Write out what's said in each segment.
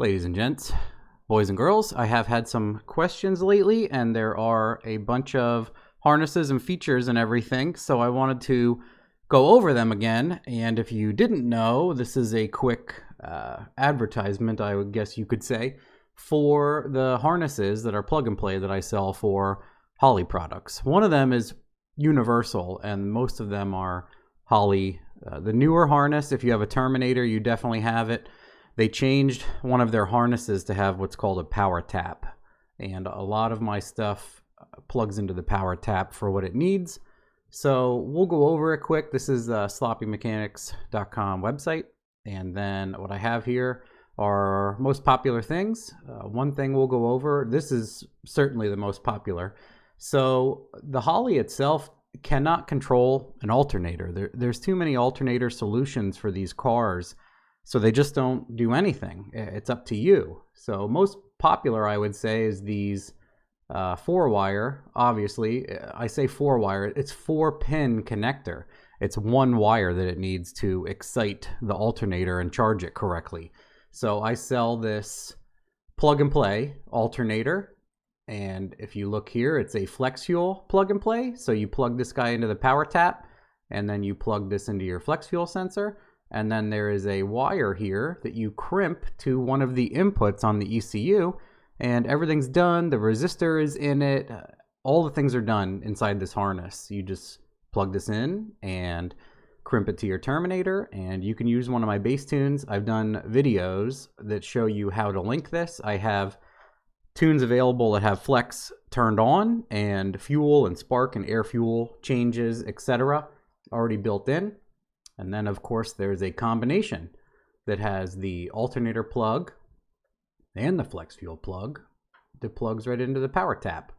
Ladies and gents, boys and girls, I have had some questions lately, and there are a bunch of harnesses and features and everything, so I wanted to go over them again. And if you didn't know, this is a quick advertisement, I would guess you could say, for the harnesses that are plug and play that I sell for Holley products. One of them is universal, and most of them are Holley. The newer harness, if you have a Terminator, you definitely have it. They changed one of their harnesses to have what's called a power tap, and a lot of my stuff plugs into the power tap for what it needs. So we'll go over it quick. This is sloppymechanics.com website, and then what I have here are most popular things. One thing we'll go over, this is certainly the most popular. So the Holley itself cannot control an alternator. There's too many alternator solutions for these cars, so they just don't do anything. It's up to you. So most popular, I would say, is these 4-wire. Obviously, I say 4-wire. It's 4-pin connector. It's one wire that it needs to excite the alternator and charge it correctly. So I sell this plug and play alternator. And if you look here, it's a flex fuel plug and play. So you plug this guy into the power tap, and then you plug this into your flex fuel sensor. And then there is a wire here that you crimp to one of the inputs on the ECU, and everything's done. The resistor is in it. All the things are done inside this harness. You just plug this in and crimp it to your Terminator, and you can use one of my bass tunes. I've done videos that show you how to link this. I have tunes available that have flex turned on, and fuel and spark and air fuel changes, etc. already built in. And then, of course, there's a combination that has the alternator plug and the flex fuel plug that plugs right into the power tap.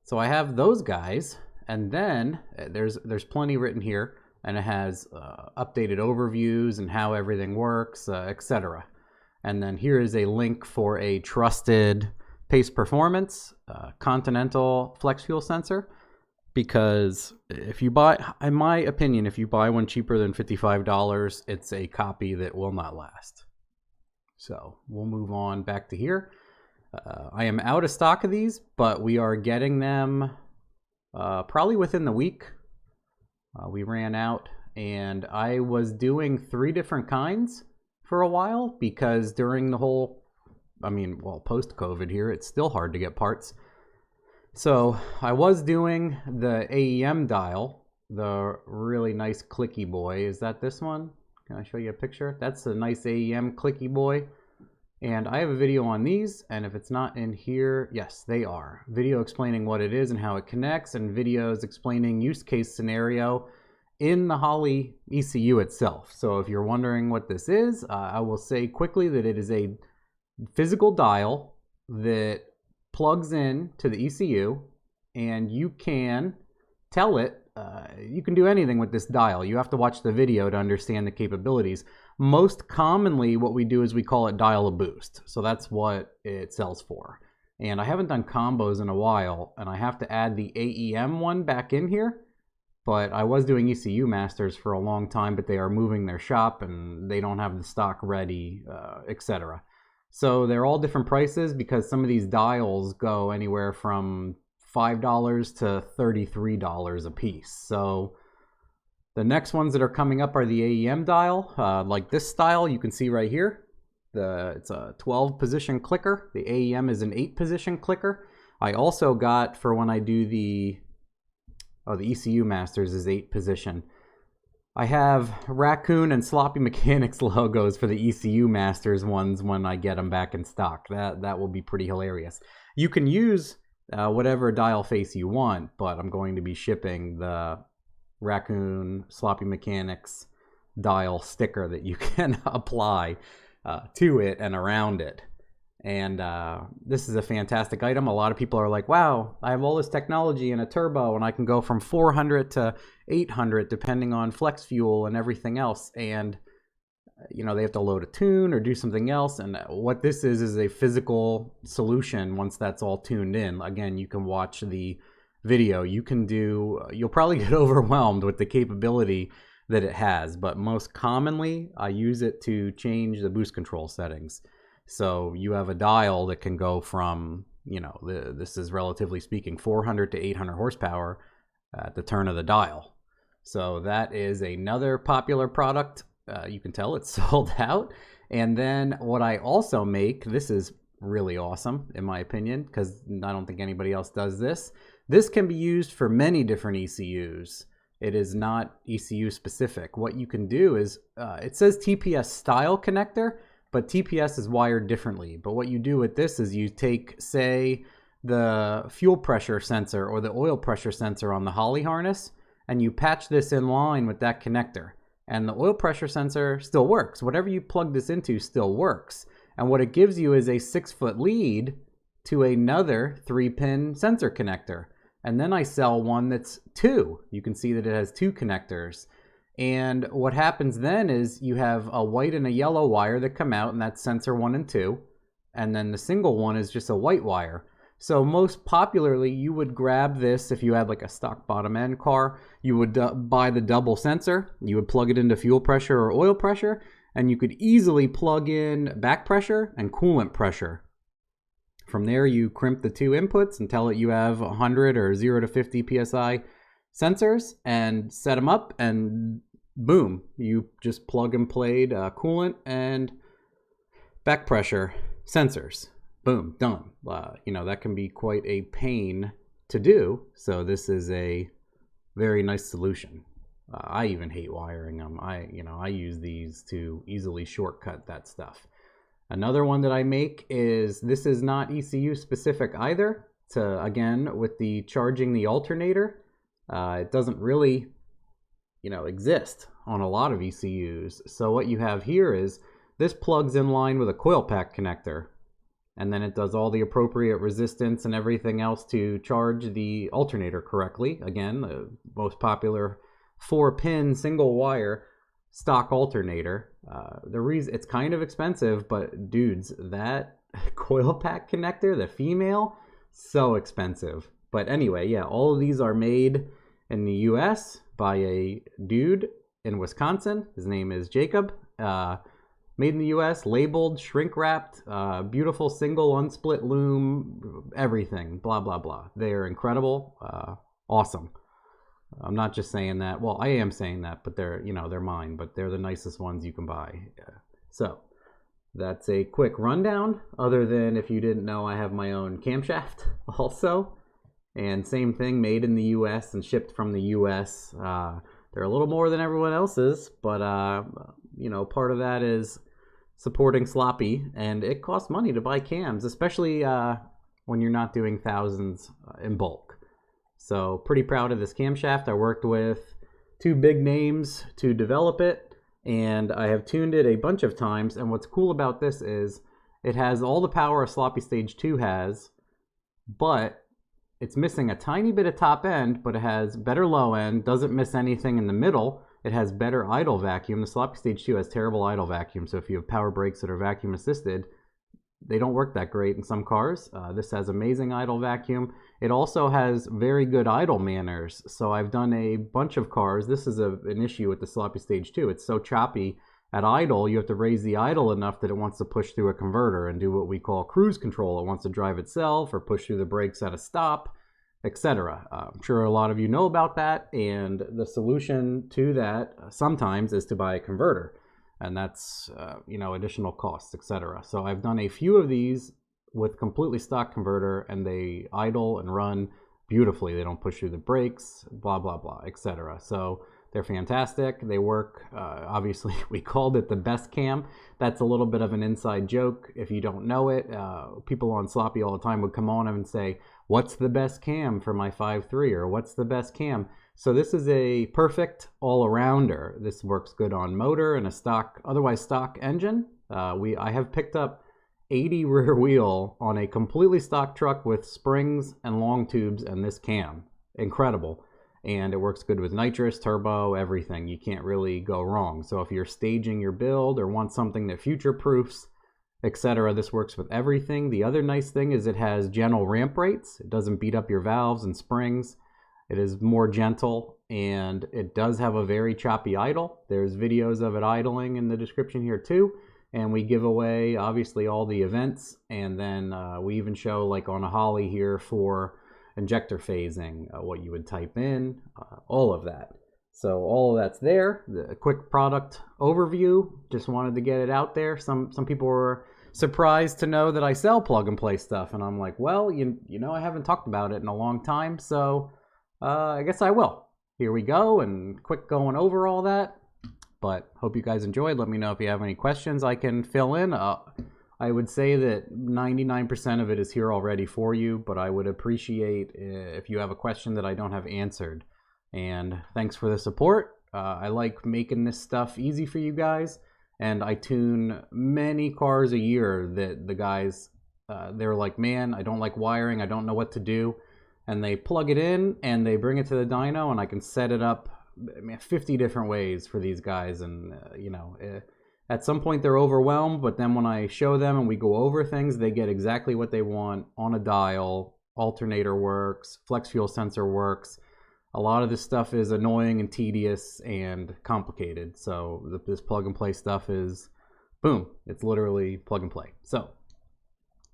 So I have those guys, and then there's plenty written here, and it has updated overviews and how everything works, etc. And then here is a link for a trusted Pace Performance Continental flex fuel sensor. Because if you buy, in my opinion, if you buy one cheaper than $55, it's a copy that will not last. So we'll move on back to here. I am out of stock of these, but we are getting them probably within the week. We ran out, and I was doing 3 different kinds for a while because during the whole, post-COVID here, it's still hard to get parts. So I was doing the AEM dial, the really nice clicky boy. Is that this one? Can I show you a picture? That's a nice AEM clicky boy. And I have a video on these, and if it's not in here, yes, they are. Video explaining what it is and how it connects, and videos explaining use case scenario in the Holley ECU itself. So if you're wondering what this is, I will say quickly that it is a physical dial that plugs in to the ECU, and you can tell it, you can do anything with this dial. You have to watch the video to understand the capabilities. Most commonly what we do is we call it dial a boost. So that's what it sells for. And I haven't done combos in a while, and I have to add the AEM one back in here. But I was doing ECU masters for a long time, but they are moving their shop and they don't have the stock ready, etc. So they're all different prices because some of these dials go anywhere from $5 to $33 a piece. So the next ones that are coming up are the AEM dial, like this style you can see right here. It's a 12-position clicker. The AEM is an 8-position clicker. I also got, for when I do the ECU masters is 8-position. I have Raccoon and Sloppy Mechanics logos for the ECU Masters ones when I get them back in stock. That will be pretty hilarious. You can use whatever dial face you want, but I'm going to be shipping the Raccoon Sloppy Mechanics dial sticker that you can apply to it and around it. And this is a fantastic item. A lot of people are like, wow, I have all this technology in a turbo and I can go from 400 to 800 depending on flex fuel and everything else. And they have to load a tune or do something else. And what this is a physical solution once that's all tuned in. Again, you can watch the video. You'll probably get overwhelmed with the capability that it has. But most commonly, I use it to change the boost control settings. So you have a dial that can go from, this is relatively speaking 400 to 800 horsepower at the turn of the dial. So that is another popular product. You can tell it's sold out. And then what I also make, this is really awesome in my opinion, because I don't think anybody else does this. This can be used for many different ECUs. It is not ECU specific. What you can do is, it says TPS style connector, but TPS is wired differently. But what you do with this is you take, say, the fuel pressure sensor or the oil pressure sensor on the Holley harness, and you patch this in line with that connector. And the oil pressure sensor still works. Whatever you plug this into still works. And what it gives you is a 6-foot lead to another 3-pin sensor connector. And then I sell one that's 2. You can see that it has 2 connectors. And what happens then is you have a white and a yellow wire that come out, and that's sensor 1 and 2. And then the single one is just a white wire. So most popularly, you would grab this if you had like a stock bottom end car. You would buy the double sensor. You would plug it into fuel pressure or oil pressure, and you could easily plug in back pressure and coolant pressure. From there, you crimp the 2 inputs and tell it you have 100 or 0 to 50 psi sensors and set them up, and boom, you just plug and played coolant and back pressure sensors. Boom, done. That can be quite a pain to do. So this is a very nice solution. I even hate wiring them. I use these to easily shortcut that stuff. Another one that I make is, this is not ECU specific either. Again, with the charging the alternator, it doesn't really, exist on a lot of ECUs. So what you have here is, this plugs in line with a coil pack connector. And then it does all the appropriate resistance and everything else to charge the alternator correctly. Again, the most popular 4-pin single wire stock alternator. The reason it's kind of expensive, but dudes, that coil pack connector, the female, so expensive. But anyway, yeah, all of these are made in the US by a dude in Wisconsin. His name is Jacob. Made in the US, labeled, shrink wrapped, beautiful single unsplit loom, everything, blah, blah, blah. They're incredible, awesome. I'm not just saying that. Well, I am saying that, but they're mine, but they're the nicest ones you can buy. So that's a quick rundown, other than if you didn't know, I have my own camshaft also. And same thing, made in the US and shipped from the US. They're a little more than everyone else's, but part of that is supporting Sloppy, and it costs money to buy cams, especially when you're not doing thousands in bulk. So pretty proud of this camshaft. I worked with 2 big names to develop it, and I have tuned it a bunch of times. And what's cool about this is it has all the power a Sloppy Stage 2 has, but it's missing a tiny bit of top end, but it has better low end, doesn't miss anything in the middle. It has better idle vacuum. The Sloppy Stage 2 has terrible idle vacuum, so if you have power brakes that are vacuum assisted, they don't work that great in some cars. This has amazing idle vacuum. It also has very good idle manners. So I've done a bunch of cars. This is an issue with the Sloppy Stage 2. It's so choppy at idle, you have to raise the idle enough that it wants to push through a converter and do what we call cruise control. It wants to drive itself or push through the brakes at a stop, etc. I'm sure a lot of you know about that, and the solution to that sometimes is to buy a converter, and that's additional costs, etc. So I've done a few of these with completely stock converter, and they idle and run beautifully. They don't push through the brakes, blah blah blah, etc. So they're fantastic. They work. Obviously, we called it the best cam. That's a little bit of an inside joke. If you don't know it, people on Sloppy all the time would come on and say, what's the best cam for my 5.3, or what's the best cam? So this is a perfect all-arounder. This works good on motor and a otherwise stock engine. I have picked up 80 rear wheel on a completely stock truck with springs and long tubes and this cam. Incredible. And it works good with nitrous, turbo, everything. You can't really go wrong. So if you're staging your build or want something that future-proofs, etc., this works with everything. The other nice thing is it has gentle ramp rates. It doesn't beat up your valves and springs. It is more gentle, and it does have a very choppy idle. There's videos of it idling in the description here too. and we give away obviously all the events, and then we even show like on a Holly here for injector phasing, what you would type in, all of that. So all of that's there. The quick product overview. Just wanted to get it out there. Some people were surprised to know that I sell plug and play stuff, and I'm like, well, you know, I haven't talked about it in a long time, so I guess I will. Here we go, and quick going over all that. But hope you guys enjoyed. Let me know if you have any questions I can fill in. I would say that 99% of it is here already for you, but I would appreciate if you have a question that I don't have answered. And thanks for the support. I like making this stuff easy for you guys, and I tune many cars a year that the guys, they're like, man, I don't like wiring, I don't know what to do. And they plug it in and they bring it to the dyno, and I can set it up 50 different ways for these guys. And you know, at some point they're overwhelmed, but then when I show them and we go over things, they get exactly what they want on a dial. Alternator works, flex fuel sensor works. A lot of this stuff is annoying and tedious and complicated, so this plug and play stuff is boom, it's literally plug and play. So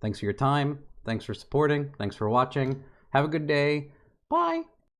thanks for your time, thanks for supporting, thanks for watching, have a good day, bye.